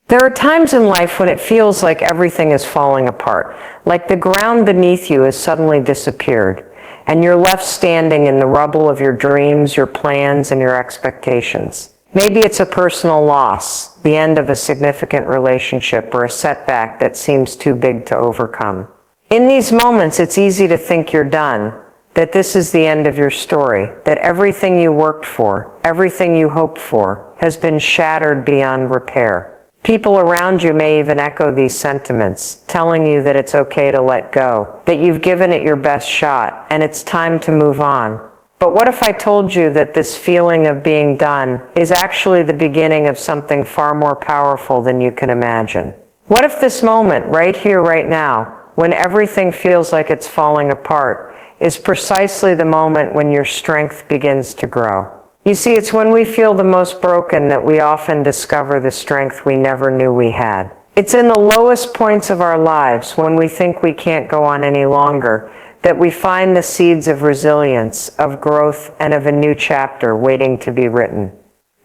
There are times in life when it feels like everything is falling apart, like the ground beneath you has suddenly disappeared, and you're left standing in the rubble of your dreams, your plans, and your expectations. Maybe it's a personal loss, the end of a significant relationship, or a setback that seems too big to overcome. In these moments, it's easy to think you're done, that this is the end of your story, that everything you worked for, everything you hoped for, has been shattered beyond repair. People around you may even echo these sentiments, telling you that it's okay to let go, that you've given it your best shot, and it's time to move on. But what if I told you that this feeling of being done is actually the beginning of something far more powerful than you can imagine? What if this moment, right here, right now, when everything feels like it's falling apart, is precisely the moment when your strength begins to grow? You see, it's when we feel the most broken that we often discover the strength we never knew we had. It's in the lowest points of our lives, when we think we can't go on any longer, that we find the seeds of resilience, of growth, and of a new chapter waiting to be written.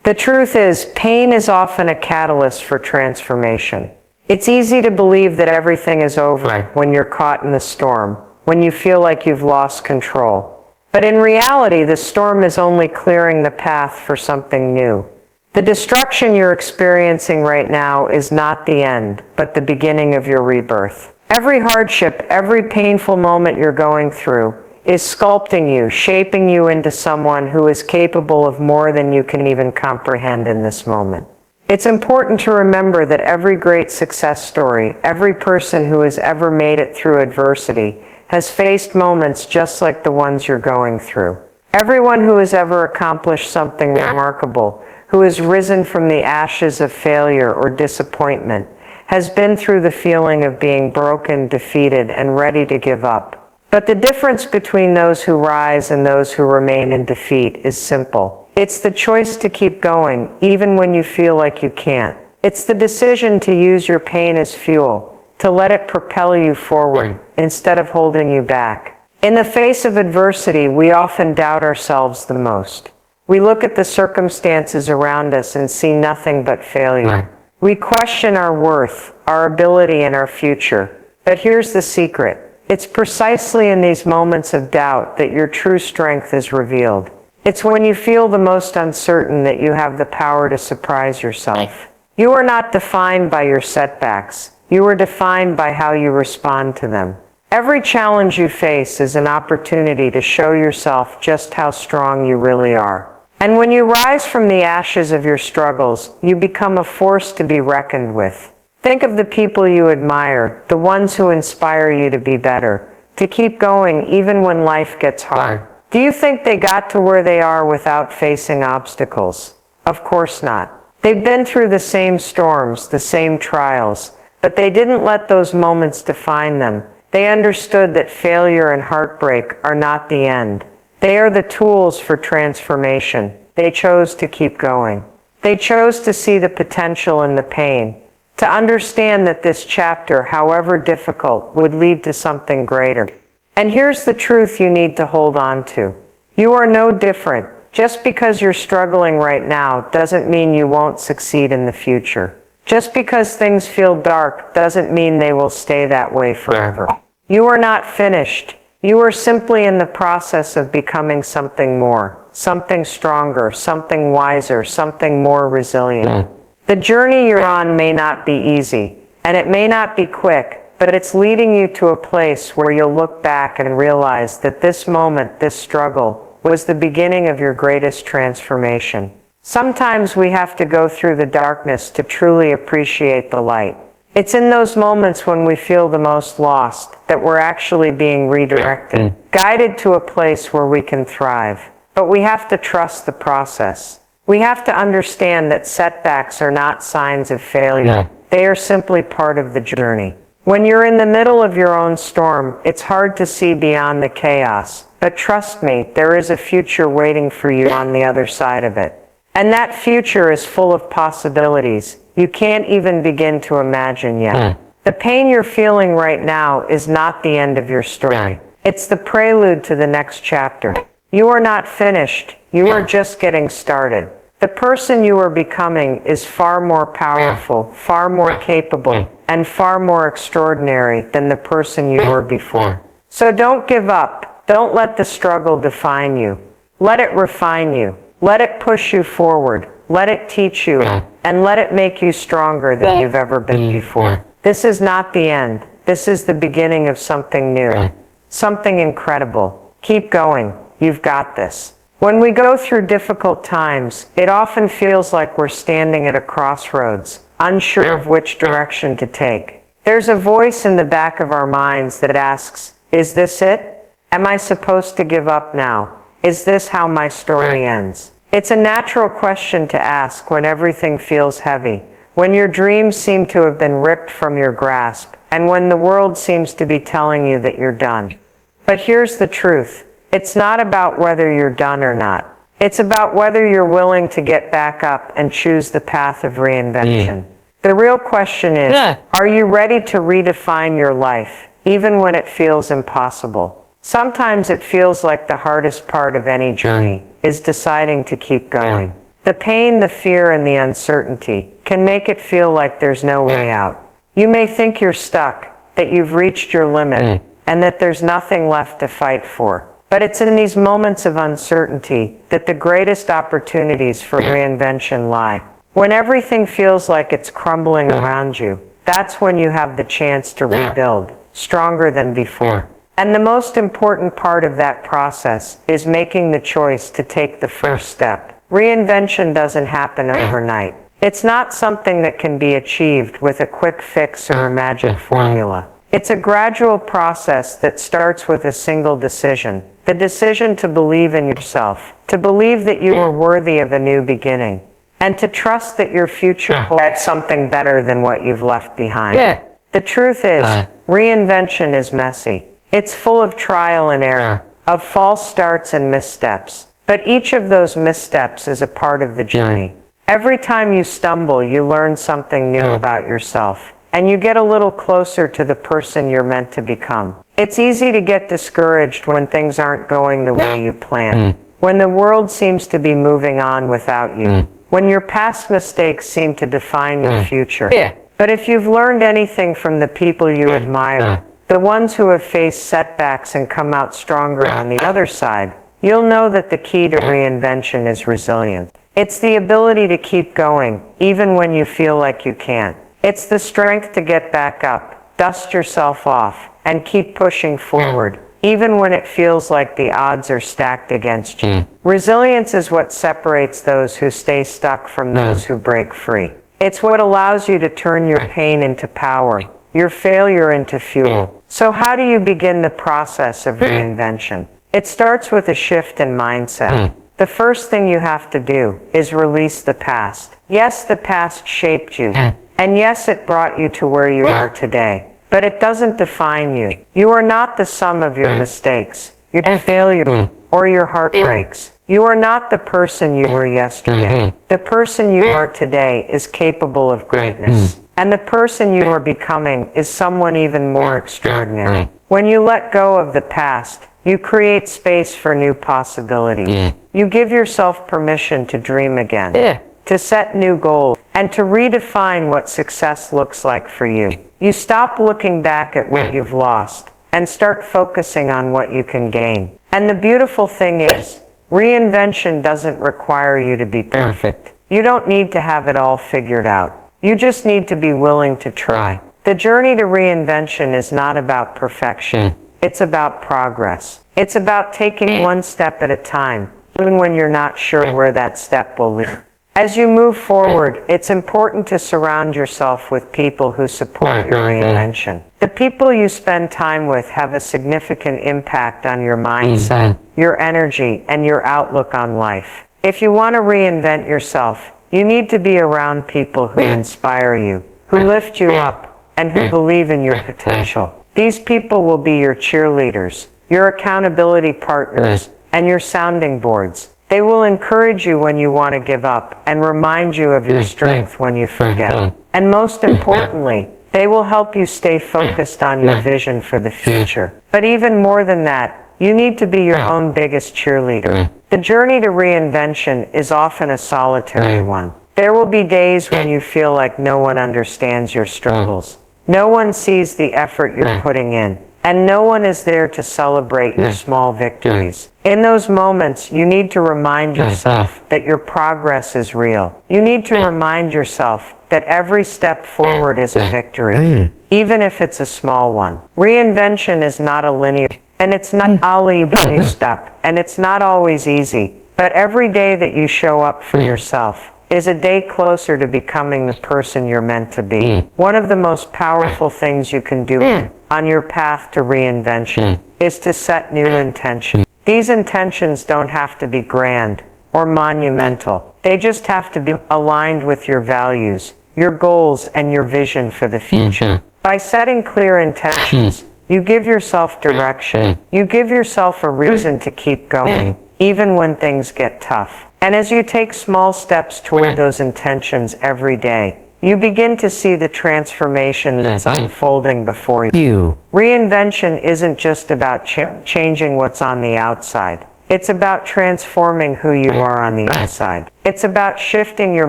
The truth is, pain is often a catalyst for transformation. It's easy to believe that everything is over when you're caught in the storm, when you feel like you've lost control. But in reality, the storm is only clearing the path for something new. The destruction you're experiencing right now is not the end, but the beginning of your rebirth. Every hardship, every painful moment you're going through is sculpting you, shaping you into someone who is capable of more than you can even comprehend in this moment. It's important to remember that every great success story, every person who has ever made it through adversity, has faced moments just like the ones you're going through. Everyone who has ever accomplished something remarkable, who has risen from the ashes of failure or disappointment, has been through the feeling of being broken, defeated, and ready to give up. But the difference between those who rise and those who remain in defeat is simple. It's the choice to keep going, even when you feel like you can't. It's the decision to use your pain as fuel, to let it propel you forward instead of holding you back. In the face of adversity, we often doubt ourselves the most. We look at the circumstances around us and see nothing but failure. We question our worth, our ability, and our future. But here's the secret. It's precisely in these moments of doubt that your true strength is revealed. It's when you feel the most uncertain that you have the power to surprise yourself. You are not defined by your setbacks. You are defined by how you respond to them. Every challenge you face is an opportunity to show yourself just how strong you really are. And when you rise from the ashes of your struggles, you become a force to be reckoned with. Think of the people you admire, the ones who inspire you to be better, to keep going even when life gets hard. Do you think they got to where they are without facing obstacles? Of course not. They've been through the same storms, the same trials, but they didn't let those moments define them. They understood that failure and heartbreak are not the end. They are the tools for transformation. They chose to keep going. They chose to see the potential in the pain, to understand that this chapter, however difficult, would lead to something greater. And here's the truth you need to hold on to. You are no different. Just because you're struggling right now doesn't mean you won't succeed in the future. Just because things feel dark doesn't mean they will stay that way forever. You are not finished. You are simply in the process of becoming something more, something stronger, something wiser, something more resilient. The journey you're on may not be easy, and it may not be quick, but it's leading you to a place where you'll look back and realize that this moment, this struggle, was the beginning of your greatest transformation. Sometimes we have to go through the darkness to truly appreciate the light. It's in those moments when we feel the most lost that we're actually being redirected, guided to a place where we can thrive. But we have to trust the process. We have to understand that setbacks are not signs of failure. They are simply part of the journey. When you're in the middle of your own storm, it's hard to see beyond the chaos. But trust me, there is a future waiting for you on the other side of it. And that future is full of possibilities you can't even begin to imagine yet. The pain you're feeling right now is not the end of your story. It's the prelude to the next chapter. You are not finished. You are just getting started. The person you are becoming is far more powerful, far more capable, and far more extraordinary than the person you were before. So don't give up. Don't let the struggle define you. Let it refine you. Let it push you forward. Let it teach you, and let it make you stronger than you've ever been before. This is not the end. This is the beginning of something new, something incredible. Keep going. You've got this. When we go through difficult times, it often feels like we're standing at a crossroads, unsure of which direction to take. There's a voice in the back of our minds that asks, is this it? Am I supposed to give up now? Is this how my story ends? It's a natural question to ask when everything feels heavy, when your dreams seem to have been ripped from your grasp, and when the world seems to be telling you that you're done. But here's the truth. It's not about whether you're done or not. It's about whether you're willing to get back up and choose the path of reinvention. The real question is, are you ready to redefine your life, even when it feels impossible? Sometimes it feels like the hardest part of any journey is deciding to keep going. The pain, the fear, and the uncertainty can make it feel like there's no way out. You may think you're stuck, that you've reached your limit, and that there's nothing left to fight for. But it's in these moments of uncertainty that the greatest opportunities for reinvention lie. When everything feels like it's crumbling around you, that's when you have the chance to rebuild, stronger than before. And the most important part of that process is making the choice to take the first step. Reinvention doesn't happen overnight. It's not something that can be achieved with a quick fix or a magic formula. It's a gradual process that starts with a single decision. The decision to believe in yourself, to believe that you are worthy of a new beginning, and to trust that your future holds something better than what you've left behind. The truth is, reinvention is messy. It's full of trial and error, of false starts and missteps. But each of those missteps is a part of the journey. Every time you stumble, you learn something new about yourself, and you get a little closer to the person you're meant to become. It's easy to get discouraged when things aren't going the way you planned, when the world seems to be moving on without you, when your past mistakes seem to define your future. But if you've learned anything from the people you admire, the ones who have faced setbacks and come out stronger on the other side, you'll know that the key to reinvention is resilience. It's the ability to keep going, even when you feel like you can't. It's the strength to get back up, dust yourself off, and keep pushing forward, even when it feels like the odds are stacked against you. Resilience is what separates those who stay stuck from those who break free. It's what allows you to turn your pain into power, your failure into fuel. So how do you begin the process of reinvention? It starts with a shift in mindset. The first thing you have to do is release the past. Yes, the past shaped you. And yes, it brought you to where you are today. But it doesn't define you. You are not the sum of your mistakes, your failures, or your heartbreaks. You are not the person you were yesterday. The person you are today is capable of greatness. And the person you are becoming is someone even more extraordinary. When you let go of the past, you create space for new possibilities. You give yourself permission to dream again, to set new goals, and to redefine what success looks like for you. You stop looking back at what you've lost and start focusing on what you can gain. And the beautiful thing is, reinvention doesn't require you to be perfect. You don't need to have it all figured out. You just need to be willing to try. The journey to reinvention is not about perfection. It's about progress. It's about taking one step at a time, even when you're not sure where that step will lead. As you move forward, it's important to surround yourself with people who support your reinvention. The people you spend time with have a significant impact on your mindset, your energy, and your outlook on life. If you want to reinvent yourself, you need to be around people who inspire you, who lift you up, and who believe in your potential. These people will be your cheerleaders, your accountability partners, and your sounding boards. They will encourage you when you want to give up and remind you of your strength when you forget. And most importantly, they will help you stay focused on your vision for the future. But even more than that, you need to be your own biggest cheerleader. The journey to reinvention is often a solitary one. There will be days when you feel like no one understands your struggles. No one sees the effort you're putting in, and no one is there to celebrate your small victories. In those moments, you need to remind yourself that your progress is real. You need to remind yourself that every step forward is a victory, even if it's a small one. Reinvention is not a linear, and it's not a step, and it's not always easy. But every day that you show up for yourself is a day closer to becoming the person you're meant to be. One of the most powerful things you can do on your path to reinvention is to set new intentions. These intentions don't have to be grand or monumental. They just have to be aligned with your values, your goals, and your vision for the future. By setting clear intentions, you give yourself direction. You give yourself a reason to keep going, even when things get tough. And as you take small steps toward those intentions every day, you begin to see the transformation that's unfolding before you. Reinvention isn't just about changing what's on the outside. It's about transforming who you are on the inside. It's about shifting your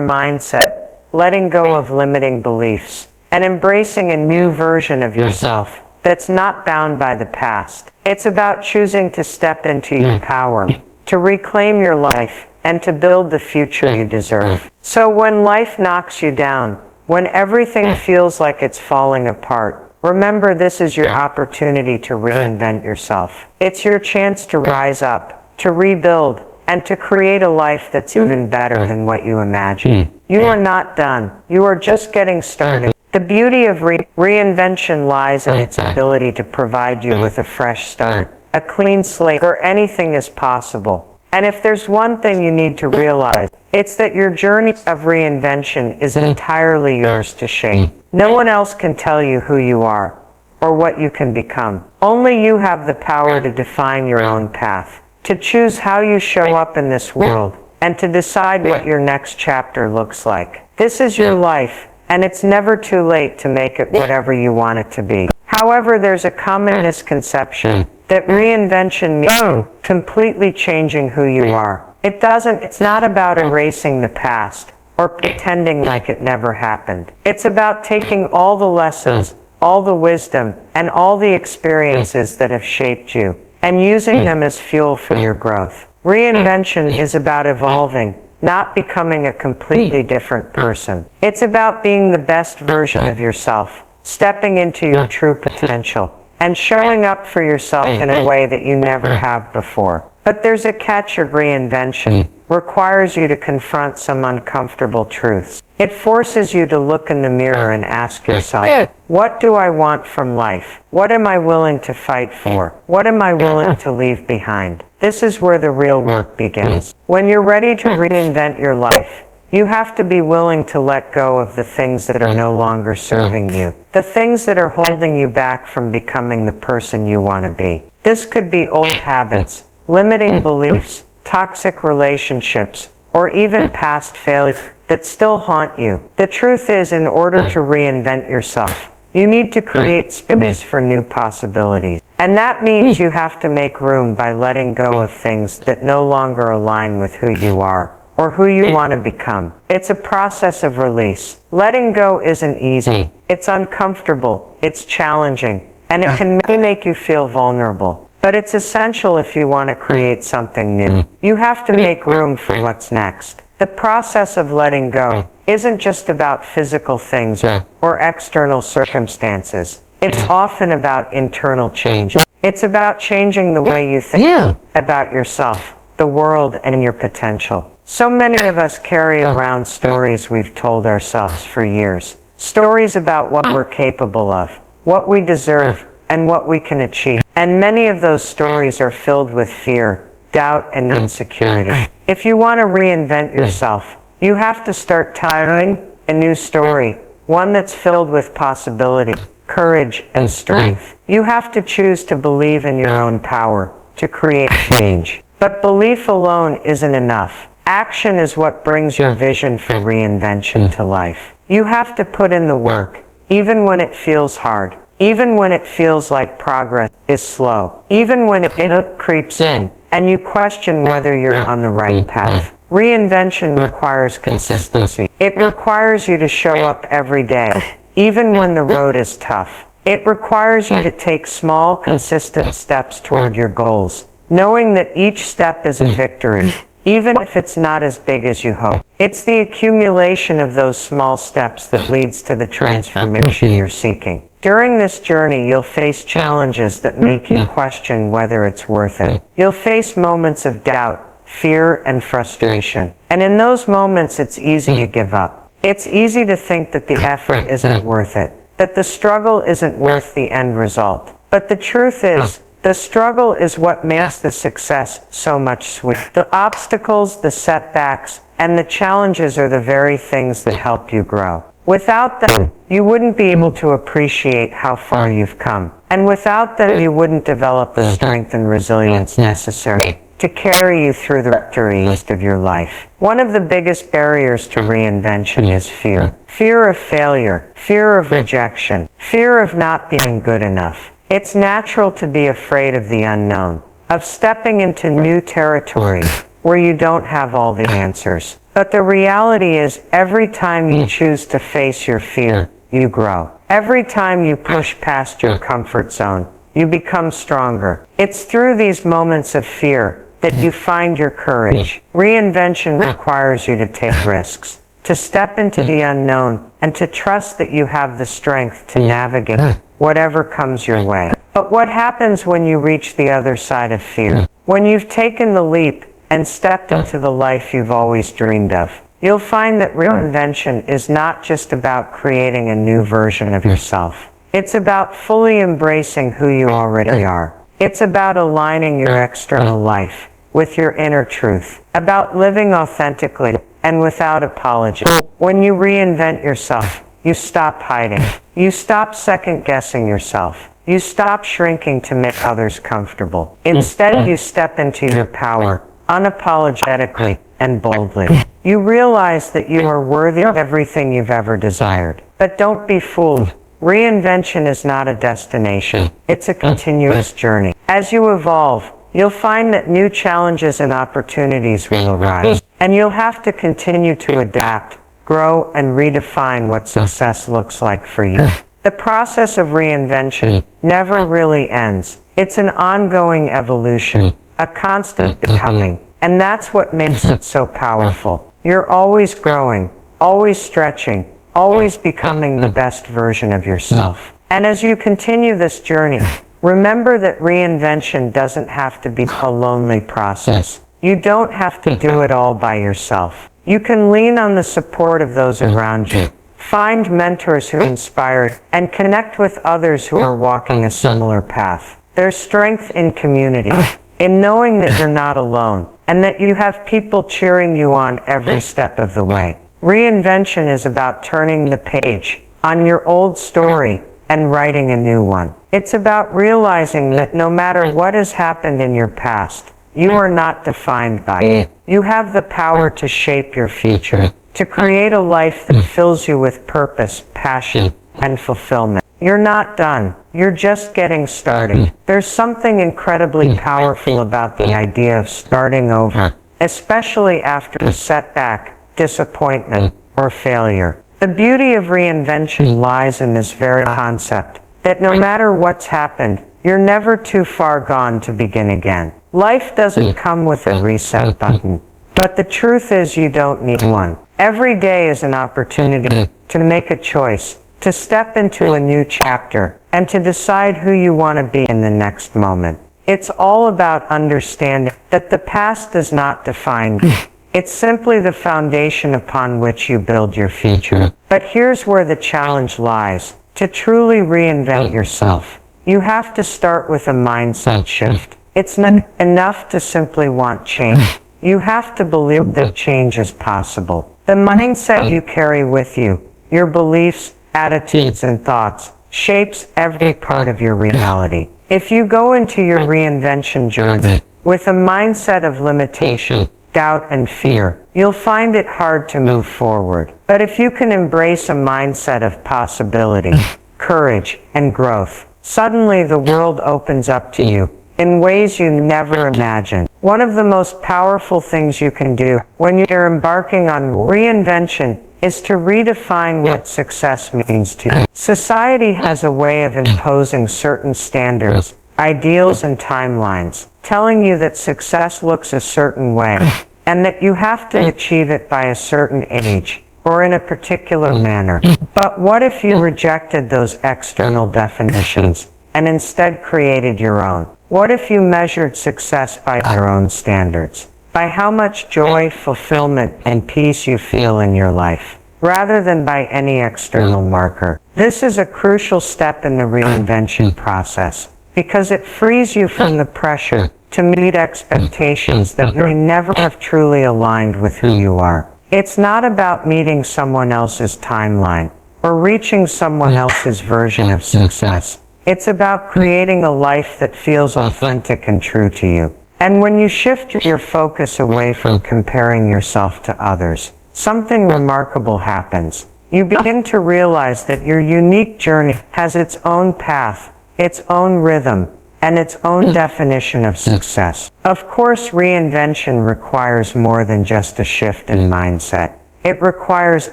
mindset, letting go of limiting beliefs, and embracing a new version of yourself that's not bound by the past. It's about choosing to step into your power, to reclaim your life, and to build the future you deserve. So when life knocks you down, when everything feels like it's falling apart, remember this is your opportunity to reinvent yourself. It's your chance to rise up, to rebuild, and to create a life that's even better than what you imagined. You are not done. You are just getting started. The beauty of reinvention lies in its ability to provide you with a fresh start, a clean slate, where anything is possible. And if there's one thing you need to realize, it's that your journey of reinvention is entirely yours to shape. No one else can tell you who you are or what you can become. Only you have the power to define your own path, to choose how you show up in this world, and to decide what your next chapter looks like. This is your life, and it's never too late to make it whatever you want it to be. However, there's a common misconception that reinvention means completely changing who you are. It's not about erasing the past or pretending like it never happened. It's about taking all the lessons, all the wisdom, and all the experiences that have shaped you and using them as fuel for your growth. Reinvention is about evolving, not becoming a completely different person. It's about being the best version of yourself, stepping into your true potential, and showing up for yourself in a way that you never have before. But there's a catch. Of reinvention requires you to confront some uncomfortable truths. It forces you to look in the mirror and ask yourself, what do I want from life? What am I willing to fight for? What am I willing to leave behind? This is where the real work begins. When you're ready to reinvent your life, you have to be willing to let go of the things that are no longer serving you, the things that are holding you back from becoming the person you want to be. This could be old habits, limiting beliefs, toxic relationships, or even past failures that still haunt you. The truth is, in order to reinvent yourself, you need to create space for new possibilities. And that means you have to make room by letting go of things that no longer align with who you are or who you want to become. It's a process of release. Letting go isn't easy. It's uncomfortable, it's challenging, and it can make you feel vulnerable. But it's essential if you want to create something new. You have to make room for what's next. The process of letting go isn't just about physical things or external circumstances. It's often about internal change. It's about changing the way you think about yourself, the world, and your potential. So many of us carry around stories we've told ourselves for years. Stories about what we're capable of, what we deserve, and what we can achieve. And many of those stories are filled with fear, doubt, and insecurity. If you want to reinvent yourself, you have to start telling a new story, one that's filled with possibility, courage, and strength. You have to choose to believe in your own power to create change. But belief alone isn't enough. Action is what brings your vision for reinvention to life. You have to put in the work, even when it feels hard, even when it feels like progress is slow, even when it creeps in, and you question whether you're on the right path. Reinvention requires consistency. It requires you to show up every day, even when the road is tough. It requires you to take small, consistent steps toward your goals, knowing that each step is a victory, even if it's not as big as you hope. It's the accumulation of those small steps that leads to the transformation you're seeking. During this journey, you'll face challenges that make you question whether it's worth it. You'll face moments of doubt, fear, and frustration. And in those moments, it's easy to give up. It's easy to think that the effort isn't worth it, that the struggle isn't worth the end result. But the truth is, the struggle is what makes the success so much sweeter. The obstacles, the setbacks, and the challenges are the very things that help you grow. Without them, you wouldn't be able to appreciate how far you've come. And without them, you wouldn't develop the strength and resilience necessary to carry you through the victories of your life. One of the biggest barriers to reinvention is fear. Fear of failure, fear of rejection, fear of not being good enough. It's natural to be afraid of the unknown, of stepping into new territory where you don't have all the answers. But the reality is, every time you choose to face your fear, you grow. Every time you push past your comfort zone, you become stronger. It's through these moments of fear that you find your courage. Reinvention requires you to take risks, to step into the unknown, and to trust that you have the strength to navigate whatever comes your way. But what happens when you reach the other side of fear? When you've taken the leap and stepped into the life you've always dreamed of, you'll find that reinvention is not just about creating a new version of yourself. It's about fully embracing who you already are. It's about aligning your external life with your inner truth, about living authentically and without apology. When you reinvent yourself, you stop hiding. You stop second-guessing yourself. You stop shrinking to make others comfortable. Instead, you step into your power, unapologetically and boldly. You realize that you are worthy of everything you've ever desired. But don't be fooled. Reinvention is not a destination. It's a continuous journey. As you evolve, you'll find that new challenges and opportunities will arise, and you'll have to continue to adapt, grow, and redefine what success looks like for you. The process of reinvention never really ends. It's an ongoing evolution, a constant becoming, and that's what makes it so powerful. You're always growing, always stretching, always becoming the best version of yourself. And as you continue this journey, remember that reinvention doesn't have to be a lonely process. You don't have to do it all by yourself. You can lean on the support of those around you, find mentors who inspire, and connect with others who are walking a similar path. There's strength in community, in knowing that you're not alone, and that you have people cheering you on every step of the way. Reinvention is about turning the page on your old story and writing a new one. It's about realizing that no matter what has happened in your past, you are not defined by it. You have the power to shape your future, to create a life that fills you with purpose, passion, and fulfillment. You're not done. You're just getting started. There's something incredibly powerful about the idea of starting over, especially after a setback, disappointment, or failure. The beauty of reinvention lies in this very concept, that no matter what's happened, you're never too far gone to begin again. Life doesn't come with a reset button, but the truth is you don't need one. Every day is an opportunity to make a choice, to step into a new chapter, and to decide who you want to be in the next moment. It's all about understanding that the past does not define you. It's simply the foundation upon which you build your future. But here's where the challenge lies. To truly reinvent yourself, you have to start with a mindset shift. It's not enough to simply want change. You have to believe that change is possible. The mindset you carry with you, your beliefs, attitudes, and thoughts, shapes every part of your reality. If you go into your reinvention journey with a mindset of limitation, doubt, and fear, you'll find it hard to move forward. But if you can embrace a mindset of possibility, courage, and growth, suddenly the world opens up to you in ways you never imagined. One of the most powerful things you can do when you're embarking on reinvention is to redefine what success means to you. Society has a way of imposing certain standards, ideals, and timelines, telling you that success looks a certain way, and that you have to achieve it by a certain age, or in a particular manner. But what if you rejected those external definitions and instead created your own? What if you measured success by your own standards, by how much joy, fulfillment, and peace you feel in your life, rather than by any external marker? This is a crucial step in the reinvention process, because it frees you from the pressure to meet expectations that may never have truly aligned with who you are. It's not about meeting someone else's timeline or reaching someone else's version of success. It's about creating a life that feels authentic and true to you. And when you shift your focus away from comparing yourself to others, something remarkable happens. You begin to realize that your unique journey has its own path, its own rhythm, and its own definition of success. Of course, reinvention requires more than just a shift in mindset. It requires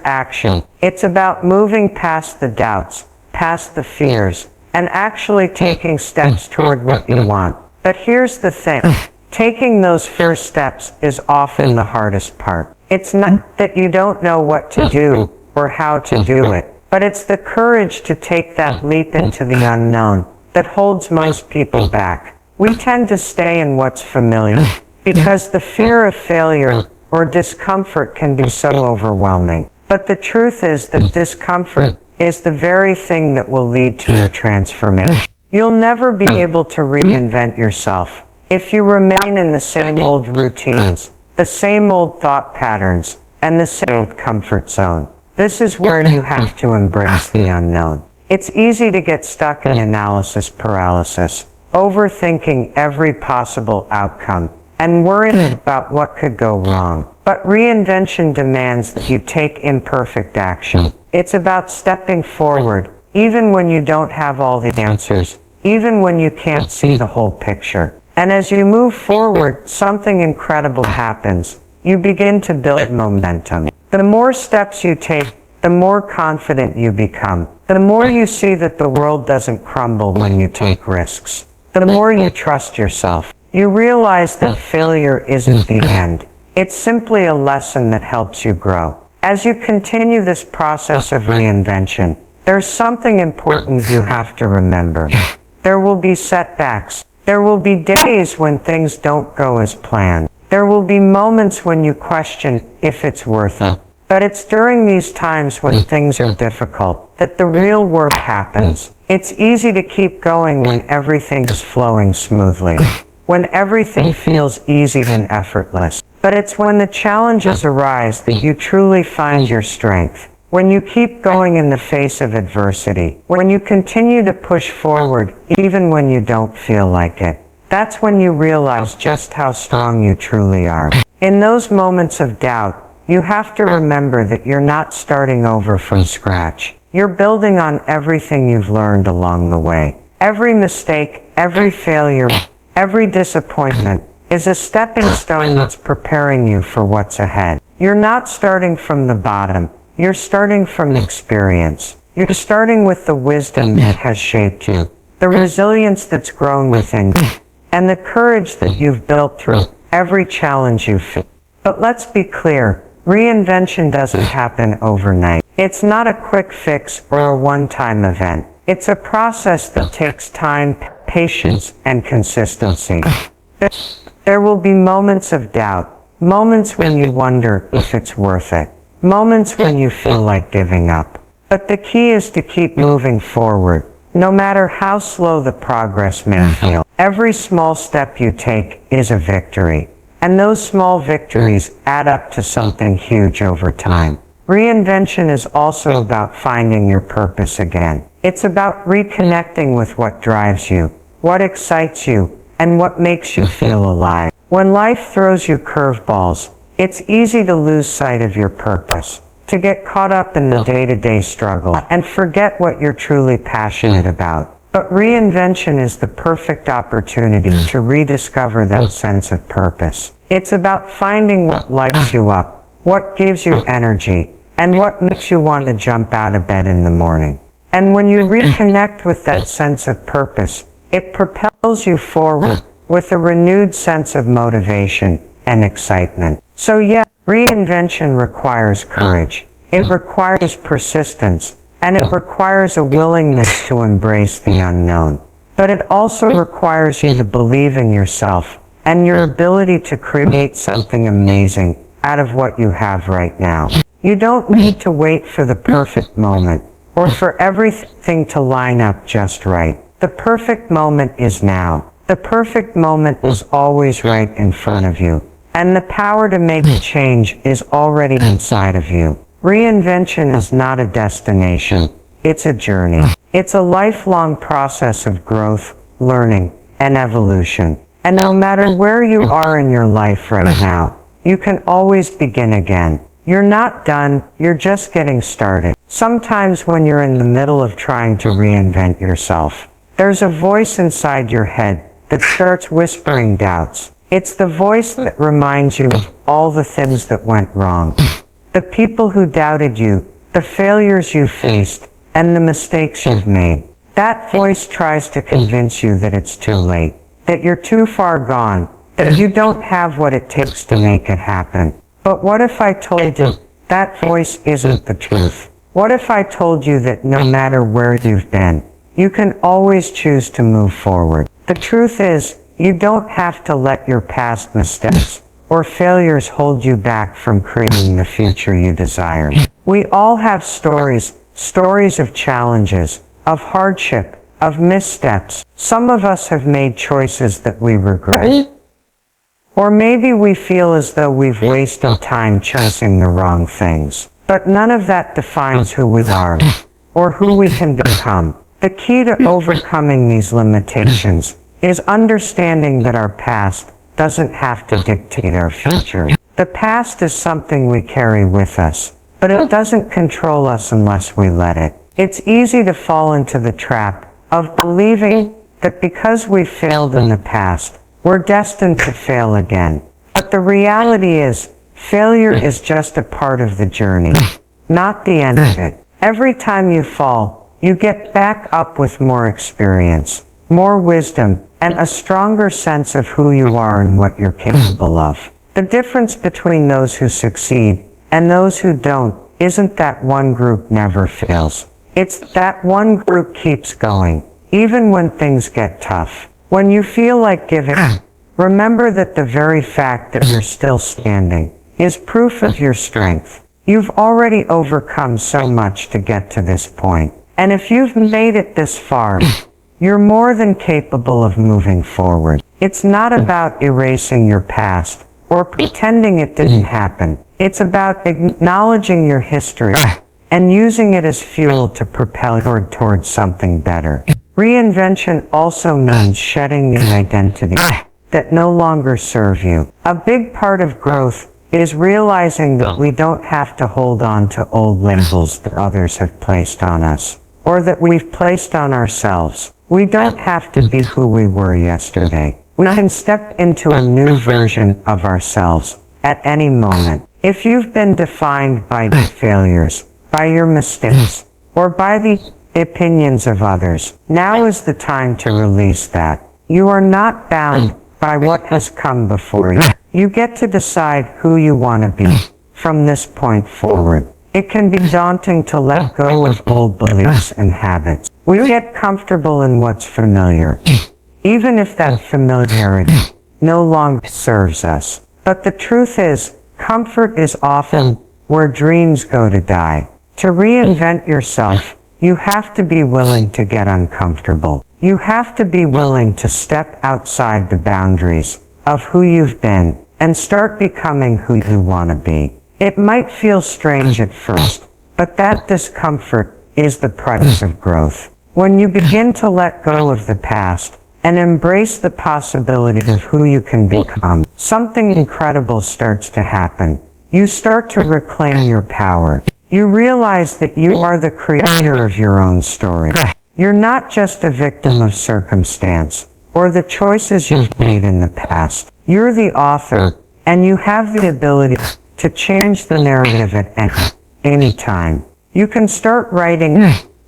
action. It's about moving past the doubts, past the fears, and actually taking steps toward what you want. But here's the thing. Taking those first steps is often the hardest part. It's not that you don't know what to do or how to do it, but it's the courage to take that leap into the unknown that holds most people back. We tend to stay in what's familiar because the fear of failure or discomfort can be so overwhelming. But the truth is that discomfort is the very thing that will lead to your transformation. You'll never be able to reinvent yourself if you remain in the same old routines, the same old thought patterns, and the same old comfort zone. This is where you have to embrace the unknown. It's easy to get stuck in analysis paralysis, overthinking every possible outcome, and worrying about what could go wrong. But reinvention demands that you take imperfect action. It's about stepping forward, even when you don't have all the answers, even when you can't see the whole picture. And as you move forward, something incredible happens. You begin to build momentum. The more steps you take, the more confident you become. The more you see that the world doesn't crumble when you take risks. The more you trust yourself. You realize that failure isn't the end. It's simply a lesson that helps you grow. As you continue this process of reinvention, there's something important you have to remember. There will be setbacks. There will be days when things don't go as planned. There will be moments when you question if it's worth it. But it's during these times when things are difficult that the real work happens. It's easy to keep going when everything is flowing smoothly, when everything feels easy and effortless. But it's when the challenges arise that you truly find your strength. When you keep going in the face of adversity, when you continue to push forward even when you don't feel like it, that's when you realize just how strong you truly are. In those moments of doubt, you have to remember that you're not starting over from scratch. You're building on everything you've learned along the way. Every mistake, every failure, every disappointment is a stepping stone that's preparing you for what's ahead. You're not starting from the bottom. You're starting from experience. You're starting with the wisdom that has shaped you, the resilience that's grown within you, and the courage that you've built through every challenge you face. But let's be clear, reinvention doesn't happen overnight. It's not a quick fix or a one-time event. It's a process that takes time, patience, and consistency. There will be moments of doubt, moments when you wonder if it's worth it, moments when you feel like giving up. But the key is to keep moving forward, no matter how slow the progress may feel. Every small step you take is a victory, and those small victories add up to something huge over time. Reinvention is also about finding your purpose again. It's about reconnecting with what drives you, what excites you, and what makes you feel alive. When life throws you curveballs, it's easy to lose sight of your purpose, to get caught up in the day-to-day struggle, and forget what you're truly passionate about. But reinvention is the perfect opportunity to rediscover that sense of purpose. It's about finding what lights you up, what gives you energy, and what makes you want to jump out of bed in the morning. And when you reconnect with that sense of purpose, it propels you forward with a renewed sense of motivation and excitement. So yeah, reinvention requires courage. It requires persistence, and it requires a willingness to embrace the unknown. But it also requires you to believe in yourself and your ability to create something amazing out of what you have right now. You don't need to wait for the perfect moment or for everything to line up just right. The perfect moment is now. The perfect moment is always right in front of you. And the power to make a change is already inside of you. Reinvention is not a destination. It's a journey. It's a lifelong process of growth, learning, and evolution. And no matter where you are in your life right now, you can always begin again. You're not done, you're just getting started. Sometimes when you're in the middle of trying to reinvent yourself, there's a voice inside your head that starts whispering doubts. It's the voice that reminds you of all the things that went wrong, the people who doubted you, the failures you faced, and the mistakes you've made. That voice tries to convince you that it's too late, that you're too far gone, that you don't have what it takes to make it happen. But what if I told you that voice isn't the truth? What if I told you that no matter where you've been, you can always choose to move forward? The truth is, you don't have to let your past mistakes or failures hold you back from creating the future you desire. We all have stories of challenges, of hardship, of missteps. Some of us have made choices that we regret. Or maybe we feel as though we've wasted time chasing the wrong things. But none of that defines who we are or who we can become. The key to overcoming these limitations is understanding that our past doesn't have to dictate our future. The past is something we carry with us, but it doesn't control us unless we let it. It's easy to fall into the trap of believing that because we failed in the past, we're destined to fail again. But the reality is, failure is just a part of the journey, not the end of it. Every time you fall, you get back up with more experience, more wisdom, and a stronger sense of who you are and what you're capable of. The difference between those who succeed and those who don't isn't that one group never fails. It's that one group keeps going, even when things get tough. When you feel like giving up, remember that the very fact that you're still standing is proof of your strength. You've already overcome so much to get to this point. And if you've made it this far, you're more than capable of moving forward. It's not about erasing your past or pretending it didn't happen. It's about acknowledging your history and using it as fuel to propel you towards something better. Reinvention also means shedding the identity that no longer serve you. A big part of growth is realizing that we don't have to hold on to old labels that others have placed on us, or that we've placed on ourselves. We don't have to be who we were yesterday. We can step into a new version of ourselves at any moment. If you've been defined by your failures, by your mistakes, or by the opinions of others, now is the time to release that. You are not bound by what has come before you. You get to decide who you want to be from this point forward. It can be daunting to let go of old beliefs and habits. We get comfortable in what's familiar, even if that familiarity no longer serves us. But the truth is, comfort is often where dreams go to die. To reinvent yourself, you have to be willing to get uncomfortable. You have to be willing to step outside the boundaries of who you've been and start becoming who you want to be. It might feel strange at first, but that discomfort is the price of growth. When you begin to let go of the past and embrace the possibility of who you can become, something incredible starts to happen. You start to reclaim your power. You realize that you are the creator of your own story. You're not just a victim of circumstance or the choices you've made in the past. You're the author, and you have the ability to change the narrative at any time. You can start writing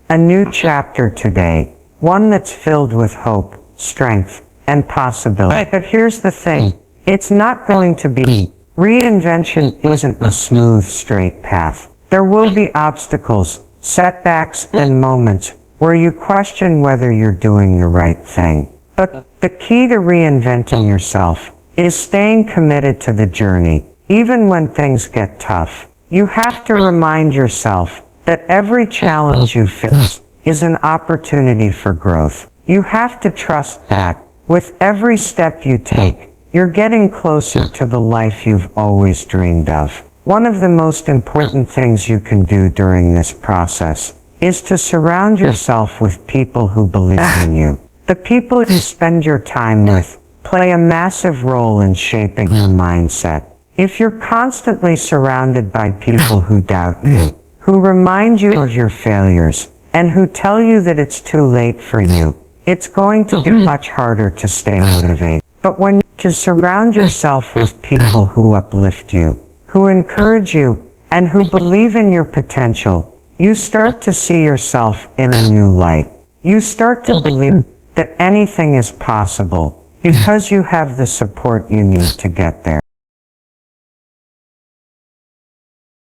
a new chapter today, one that's filled with hope, strength, and possibility. But here's the thing, it's not going to be. Reinvention isn't a smooth, straight path. There will be obstacles, setbacks, and moments where you question whether you're doing the right thing. But the key to reinventing yourself is staying committed to the journey, even when things get tough. You have to remind yourself that every challenge you face is an opportunity for growth. You have to trust that with every step you take, you're getting closer to the life you've always dreamed of. One of the most important things you can do during this process is to surround yourself with people who believe in you. The people you spend your time with play a massive role in shaping your mindset. If you're constantly surrounded by people who doubt you, who remind you of your failures, and who tell you that it's too late for you, it's going to be much harder to stay motivated. But when you surround yourself with people who uplift you, who encourage you, and who believe in your potential, you start to see yourself in a new light. You start to believe that anything is possible because you have the support you need to get there.